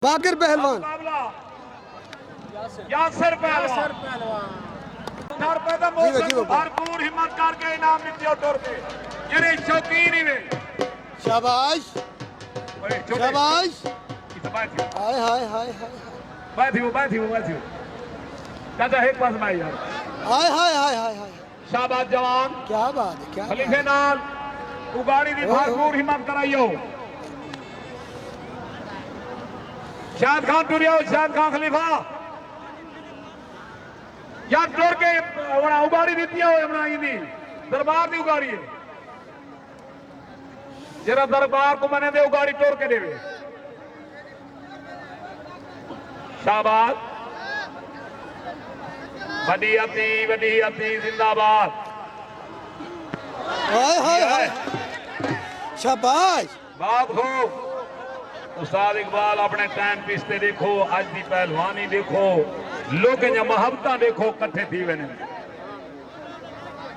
बाकर पहलवान यासिर पहलवान भरपूर हिम्मत करके इनाम मिलते टोर के ये शौकीन ही में शाबाश शाबाश हाय हाय हाय हाय चाचा एक पास में यार हाय हाय हाय हाय हाय शाबाश जवान क्या बात है क्या खलीफे नाल उगाड़ी दी भरपूर हिम्मत कराइयो शाद खान टुरियो शाद खान खलीफा यार टोर के उगाड़ी दी बनाई दरबार दी उगाड़ी है जरा दरबार को मने दे उगाड़ी टोर के देवे शाबाश वडी अती जिंदाबाद हाय हाय हाय शाबाश बात हो उस्ताद इकबाल अपने टाइम पीस ते देखो आज की पहलवानी देखो लोग मोहब्बत देखो कट्ठे थी वे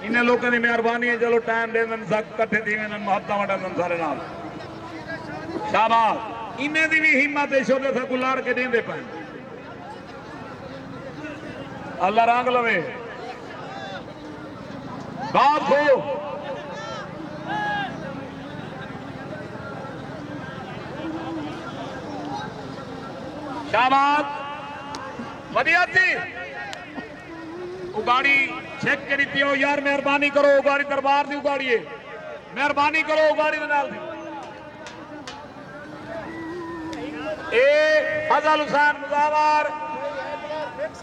इन लोगों की मेहरबानी है चलो टाइम दे कट्ठे थी वे मोहब्बत वटन सारे नाल शाबाश इन्हें दी भी हिम्मत है छोटे थे गुलार के देंदे पे अल्लाह रंग लवे बात हो शाबाश वधिया जी उगाड़ी चेक के दी हो यार मेहरबानी करो उगाड़ी दरबार दी उगाड़ी है मेहरबानी करो उगाड़ी दे नाल ए फजल हुसैन मुजावर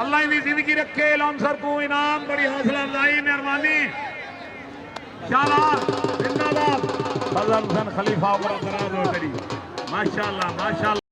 अल्लाह की जिंदगी रखे लॉन्सर को इनाम बड़ी हौसला अफजाई मेहरबानी शाबाश जिंदाबाद फजल हुसैन खलीफा ऊपर दराज हो तेरी माशाअल्लाह माशाअल्लाह।